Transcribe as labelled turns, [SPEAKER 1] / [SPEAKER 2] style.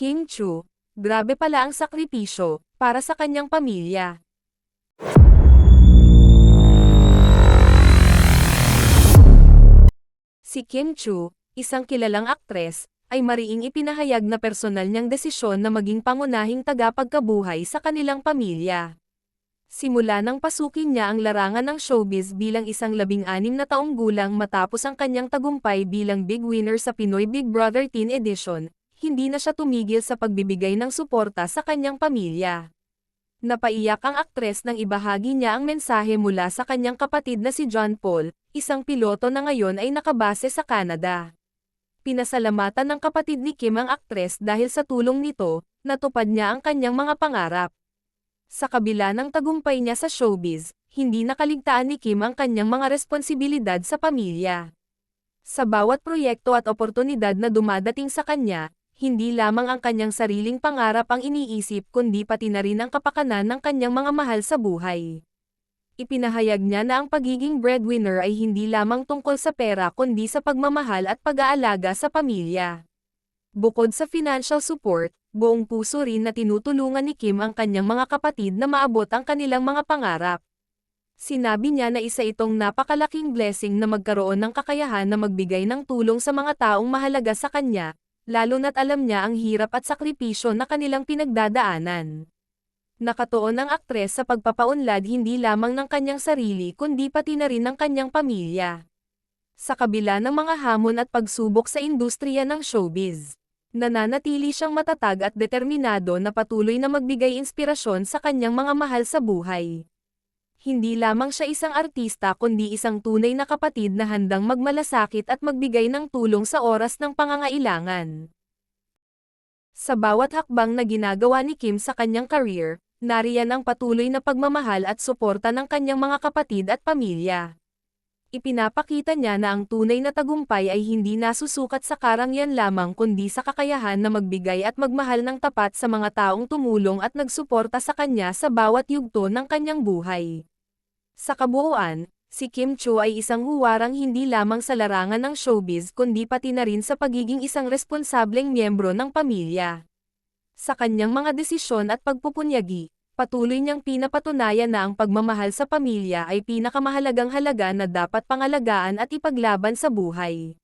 [SPEAKER 1] Kim Chu, grabe pala ang sakripisyo para sa kanyang pamilya. Si Kim Chu, isang kilalang aktres, ay mariing ipinahayag na personal niyang desisyon na maging pangunahing tagapagkabuhay sa kanilang pamilya. Simula nang pasukin niya ang larangan ng showbiz bilang isang 16 na taong gulang matapos ang kanyang tagumpay bilang big winner sa Pinoy Big Brother Teen Edition, hindi na siya tumigil sa pagbibigay ng suporta sa kanyang pamilya. Napaiyak ang aktres nang ibahagi niya ang mensahe mula sa kanyang kapatid na si John Paul, isang piloto na ngayon ay nakabase sa Canada. Pinasalamatan ng kapatid ni Kim ang aktres dahil sa tulong nito, natupad niya ang kanyang mga pangarap. Sa kabila ng tagumpay niya sa showbiz, hindi nakaligtaan ni Kim ang kanyang mga responsibilidad sa pamilya. Sa bawat proyekto at oportunidad na dumadating sa kanya, hindi lamang ang kanyang sariling pangarap ang iniisip kundi pati na rin ang kapakanan ng kanyang mga mahal sa buhay. Ipinahayag niya na ang pagiging breadwinner ay hindi lamang tungkol sa pera kundi sa pagmamahal at pag-aalaga sa pamilya. Bukod sa financial support, buong puso rin na tinutulungan ni Kim ang kanyang mga kapatid na maabot ang kanilang mga pangarap. Sinabi niya na isa itong napakalaking blessing na magkaroon ng kakayahan na magbigay ng tulong sa mga taong mahalaga sa kanya, lalo na't alam niya ang hirap at sakripisyo na kanilang pinagdadaanan. Nakatuon ang aktres sa pagpapaunlad hindi lamang ng kanyang sarili kundi pati na rin ng kanyang pamilya. Sa kabila ng mga hamon at pagsubok sa industriya ng showbiz, nananatili siyang matatag at determinado na patuloy na magbigay inspirasyon sa kanyang mga mahal sa buhay. Hindi lamang siya isang artista kundi isang tunay na kapatid na handang magmalasakit at magbigay ng tulong sa oras ng pangangailangan. Sa bawat hakbang na ginagawa ni Kim sa kanyang career, nariyan ang patuloy na pagmamahal at suporta ng kanyang mga kapatid at pamilya. Ipinapakita niya na ang tunay na tagumpay ay hindi nasusukat sa karangyaan lamang kundi sa kakayahan na magbigay at magmahal ng tapat sa mga taong tumulong at nagsuporta sa kanya sa bawat yugto ng kanyang buhay. Sa kabuuan, si Kim Chu ay isang huwarang hindi lamang sa larangan ng showbiz kundi pati na rin sa pagiging isang responsableng miyembro ng pamilya. Sa kanyang mga desisyon at pagpupunyagi, patuloy niyang pinapatunayan na ang pagmamahal sa pamilya ay pinakamahalagang halaga na dapat pangalagaan at ipaglaban sa buhay.